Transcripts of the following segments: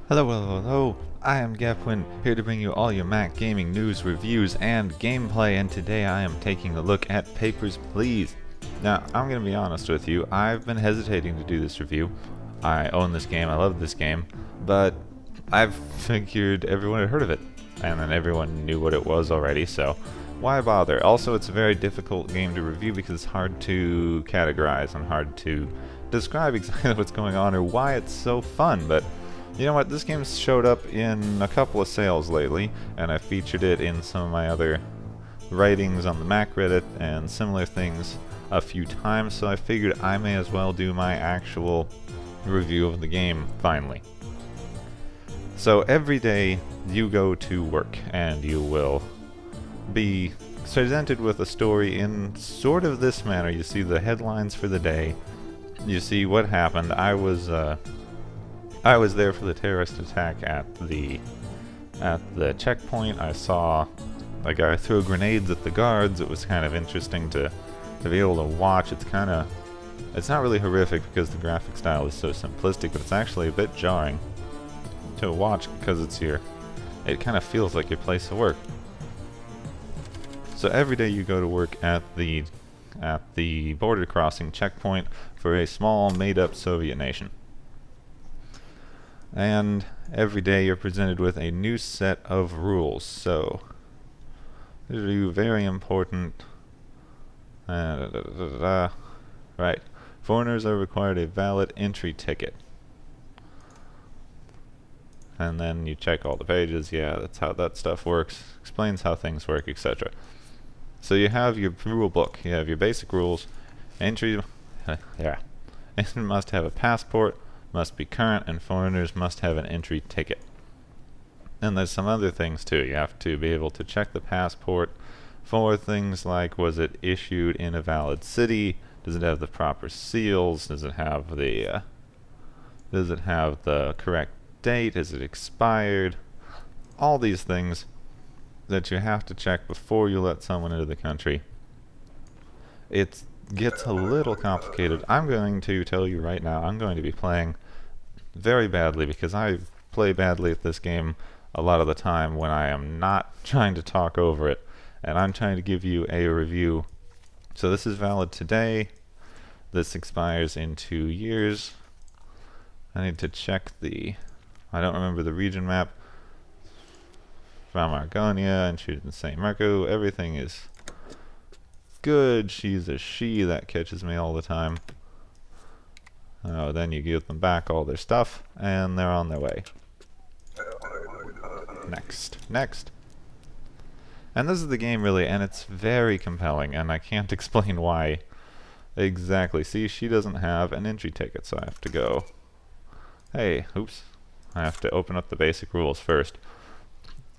Hello, hello, hello. I am Gepwin, here to bring you all your Mac gaming news, reviews, and gameplay, and today I am taking a look at Papers, Please. Now, I'm going to be honest with you, I've been hesitating to do this review. I own this game, I love this game, but I've figured everyone had heard of it, and then everyone knew what it was already, so why bother? Also, it's a very difficult game to review because it's hard to categorize and hard to describe exactly what's going on or why it's so fun, but you know what, this game's showed up in a couple of sales lately, and I featured it in some of my other writings on the Mac Reddit and similar things a few times, so I figured I may as well do my actual review of the game, finally. So every day you go to work, and you will be presented with a story in sort of this manner. You see the headlines for the day, you see what happened. I was there for the terrorist attack at the checkpoint. I saw a guy throw grenades at the guards. It was kind of interesting to be able to watch. It's not really horrific because the graphic style is so simplistic, but it's actually a bit jarring to watch because it kind of feels like your place of work. So every day you go to work at the border crossing checkpoint for a small made-up Soviet nation. And every day you're presented with a new set of rules. So, these are very important. Right. Foreigners are required a valid entry ticket. And then you check all the pages. Yeah, that's how that stuff works. Explains how things work, etc. So you have your rule book. You have your basic rules. Entry. Yeah. It must have a passport, must be current, and foreigners must have an entry ticket. And there's some other things too. You have to be able to check the passport for things like, was it issued in a valid city? Does it have the proper seals? Does it have the correct date? Is it expired? All these things that you have to check before you let someone into the country. It gets a little complicated. I'm going to tell you right now, I'm going to be playing very badly because I play badly at this game a lot of the time when I am not trying to talk over it, and I'm trying to give you a review. So this is valid today. This expires in 2 years. I need to check I don't remember the region map. From Argonia, and she's in St. Marco. Everything is good. She's a she. That catches me all the time. Oh, then you give them back all their stuff, and they're on their way. Next. And this is the game, really, and it's very compelling, and I can't explain why exactly. See, she doesn't have an entry ticket, so I have to go. Hey, oops. I have to open up the basic rules first.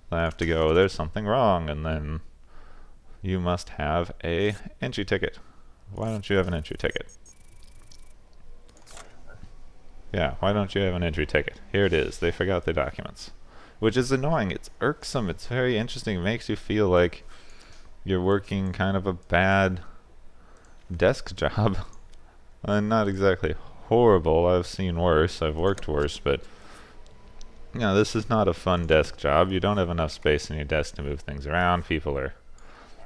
I have to go, there's something wrong, and then you must have a entry ticket. Why don't you have an entry ticket? Yeah, why don't you have an entry ticket? Here it is. They forgot their documents. Which is annoying. It's irksome. It's very interesting. It makes you feel like you're working kind of a bad desk job. And not exactly horrible. I've seen worse. I've worked worse, but you know, this is not a fun desk job. You don't have enough space in your desk to move things around. People are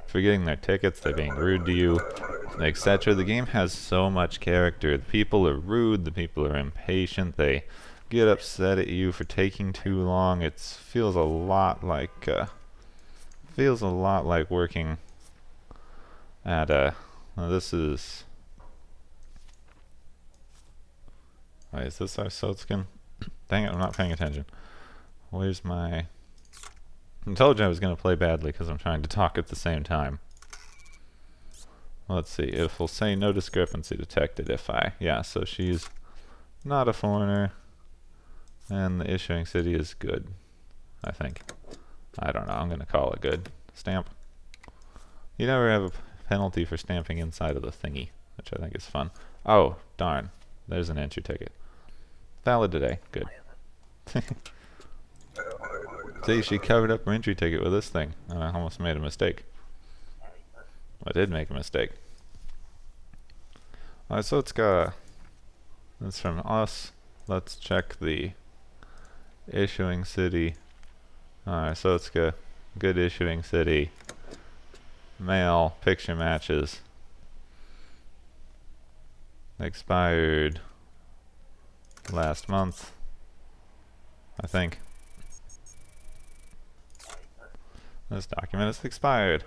forgetting their tickets. They're being rude to you, etc. The game has so much character. The people are rude. The people are impatient. They get upset at you for taking too long. It feels a lot like working at a. This is. Wait, is this our Sotskin? Dang it, I'm not paying attention. Where's my... I told you I was going to play badly because I'm trying to talk at the same time. Let's see, if we'll say no discrepancy detected if I... Yeah, so she's not a foreigner, and the issuing city is good, I think. I don't know, I'm going to call it good. Stamp. You never have a penalty for stamping inside of the thingy, which I think is fun. Oh, darn. There's an entry ticket. Valid today. Good. See, she covered up her entry ticket with this thing. I almost made a mistake. I did make a mistake. Alright, so it's from us. Let's check the Issuing city. Alright, so it's good. Good issuing city. Mail, picture matches. Expired last month, I think. This document is expired.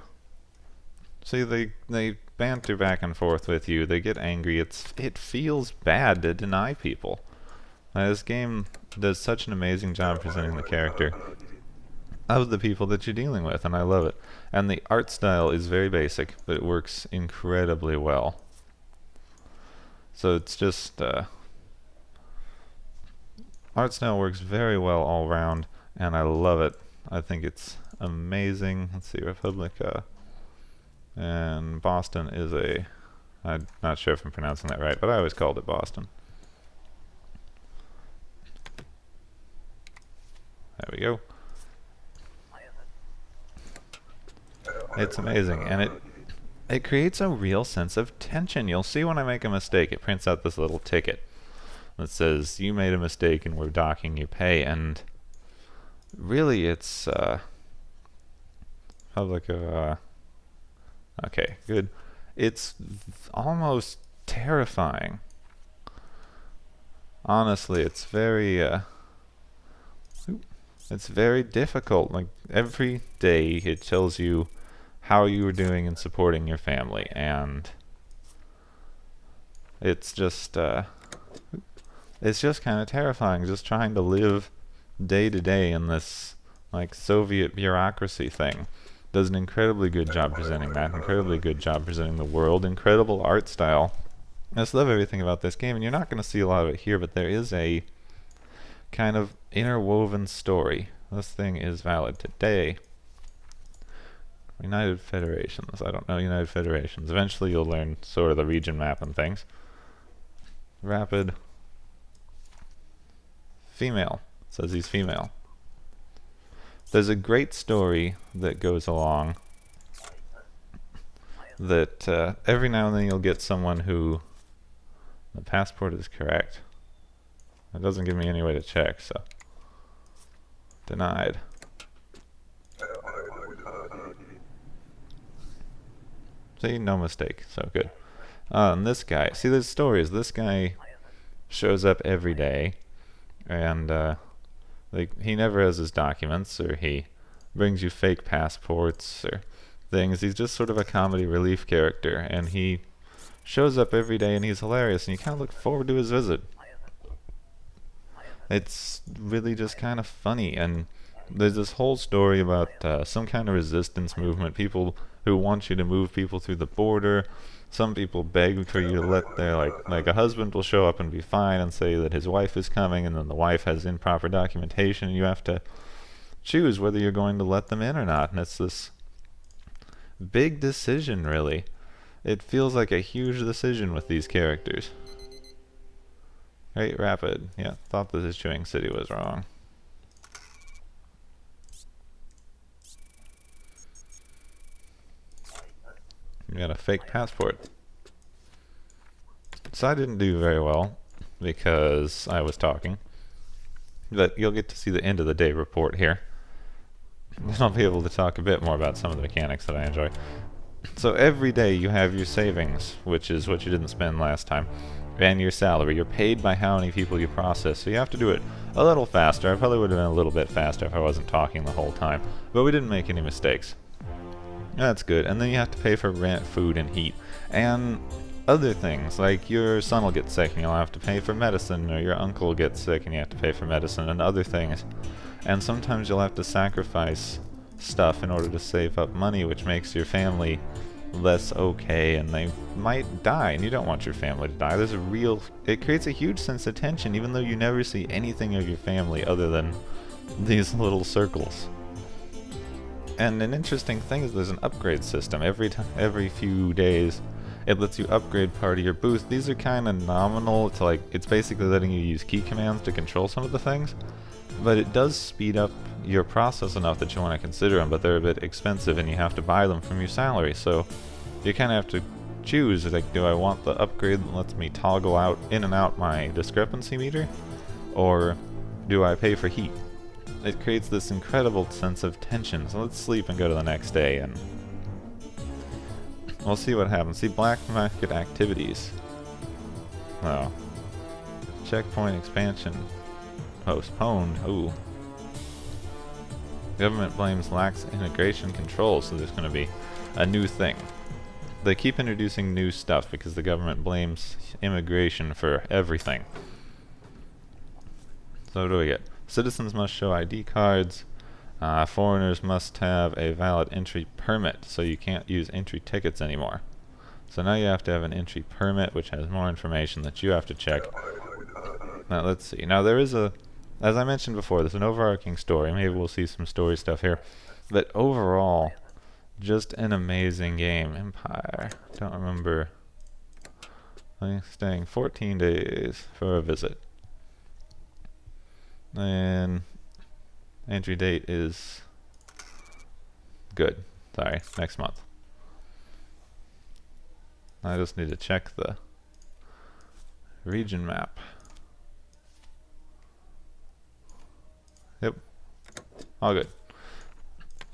See, they banter back and forth with you. They get angry. It feels bad to deny people. This game does such an amazing job presenting the character of the people that you're dealing with, and I love it. And the art style is very basic, but it works incredibly well. So it's just art style works very well all around, and I love it. I think it's amazing. Let's see, Republica and Boston is I'm not sure if I'm pronouncing that right, but I always called it Boston. There we go. It's amazing, and it creates a real sense of tension. You'll see when I make a mistake, it prints out this little ticket that says, you made a mistake and we're docking your pay, and really it's public okay, good. It's almost terrifying. Honestly, it's very difficult. Like, every day it tells you how you were doing in supporting your family, and it's just kind of terrifying, just trying to live day to day in this like Soviet bureaucracy thing. Does an incredibly good job presenting that, incredibly good job presenting the world, incredible art style. I just love everything about this game, and you're not going to see a lot of it here, but there is a kind of interwoven story. This thing is valid today. United Federations. I don't know United Federations. Eventually you'll learn sort of the region map and things. Rapid. Female. It says he's female. There's a great story that goes along that every now and then you'll get someone who the passport is correct. It doesn't give me any way to check, so denied. See, no mistake, so good. And this guy, see, there's stories. This guy shows up every day, and like, he never has his documents, or he brings you fake passports or things. He's just sort of a comedy relief character, and he shows up every day, and he's hilarious, and you kind of look forward to his visit. It's really just kind of funny, and there's this whole story about some kind of resistance movement, people who want you to move people through the border. Some people beg for you to let their, like a husband will show up and be fine and say that his wife is coming, and then the wife has improper documentation, and you have to choose whether you're going to let them in or not, and it's this big decision, really. It feels like a huge decision with these characters. Right, rapid. Yeah, thought the issuing city was wrong. You got a fake passport. So I didn't do very well because I was talking. But you'll get to see the end of the day report here. And I'll be able to talk a bit more about some of the mechanics that I enjoy. So every day you have your savings, which is what you didn't spend last time, and your salary. You're paid by how many people you process, so you have to do it a little faster. I probably would have been a little bit faster if I wasn't talking the whole time, but we didn't make any mistakes. That's good. And then you have to pay for rent, food, and heat, and other things, like your son will get sick and you'll have to pay for medicine, or your uncle will get sick and you have to pay for medicine, and other things. And sometimes you'll have to sacrifice stuff in order to save up money, which makes your family less okay, and they might die, and you don't want your family to die. It creates a huge sense of tension, even though you never see anything of your family other than these little circles. And an interesting thing is there's an upgrade system. Every few days it lets you upgrade part of your booth. These are kind of nominal. It's basically letting you use key commands to control some of the things, but it does speed up your process enough that you want to consider them, but they're a bit expensive and you have to buy them from your salary, so you kind of have to choose, like, do I want the upgrade that lets me toggle out in and out my discrepancy meter, or do I pay for heat? it creates this incredible sense of tension. So let's sleep and go to the next day, and we'll see what happens. See, black market activities. Oh. Checkpoint expansion postponed. Ooh. Government blames lax integration control, so there's going to be a new thing. They keep introducing new stuff because the government blames immigration for everything. So what do we get? Citizens must show ID cards. Foreigners must have a valid entry permit, so you can't use entry tickets anymore. So now you have to have an entry permit, which has more information that you have to check. Now let's see. Now there is as I mentioned before, there's an overarching story. Maybe we'll see some story stuff here. But overall, just an amazing game. Empire. Don't remember. I'm staying 14 days for a visit. And entry date is good. Sorry, next month. I just need to check the region map. Yep. All good.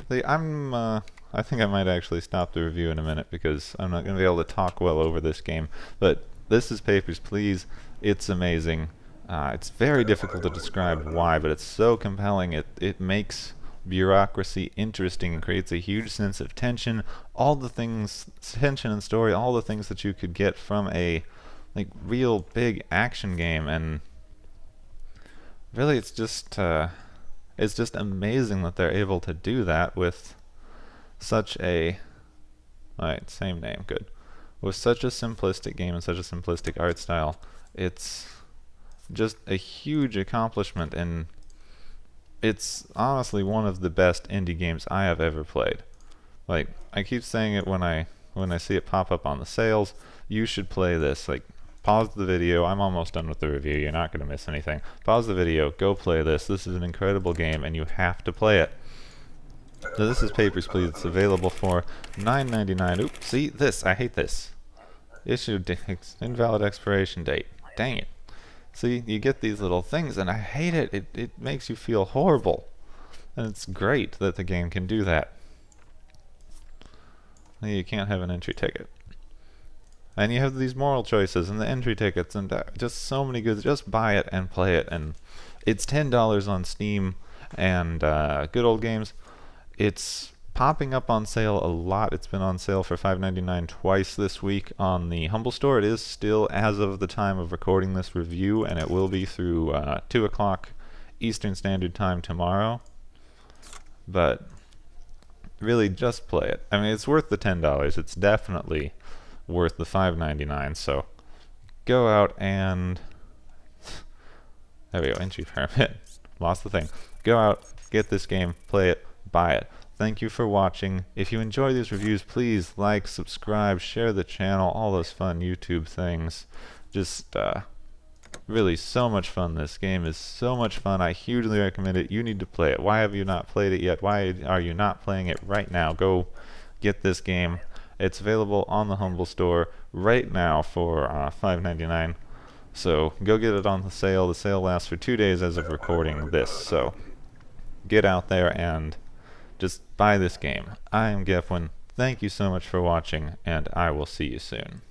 See, I think I might actually stop the review in a minute because I'm not going to be able to talk well over this game. But this is Papers, Please. It's amazing. It's very difficult to describe why, but it's so compelling. It makes bureaucracy interesting and creates a huge sense of tension. All the things, tension and story, all the things that you could get from a real big action game, and really it's just amazing that they're able to do that with such a same name, good. With such a simplistic game and such a simplistic art style. It's just a huge accomplishment, and it's honestly one of the best indie games I have ever played. Like, I keep saying it when I see it pop up on the sales. You should play this. Like, pause the video. I'm almost done with the review. You're not going to miss anything. Pause the video. Go play this. This is an incredible game, and you have to play it. So this is Papers, Please. It's available for $9.99. Oops, see this? I hate this. Invalid expiration date. Dang it. See, you get these little things, and I hate it. It makes you feel horrible. And it's great that the game can do that. You can't have an entry ticket. And you have these moral choices and the entry tickets and just so many good. Just buy it and play it. And it's $10 on Steam and Good Old Games. It's popping up on sale a lot. It's been on sale for $5.99 twice this week on the Humble Store. It is still, as of the time of recording this review, and it will be through 2 o'clock Eastern Standard Time tomorrow. But really, just play it. I mean, it's worth the $10. It's definitely worth the $5.99. So go out and there we go. Entry permit. Lost the thing. Go out, get this game, play it, buy it. Thank you for watching. If you enjoy these reviews, please like, subscribe, share the channel, all those fun YouTube things. Just really so much fun. This game is so much fun. I hugely recommend it. You need to play it. Why have you not played it yet? Why are you not playing it right now? Go get this game. It's available on the Humble Store right now for $5.99. So go get it on the sale. The sale lasts for 2 days as of recording this. So get out there and just buy this game. I am Gepwin. Thank you so much for watching, and I will see you soon.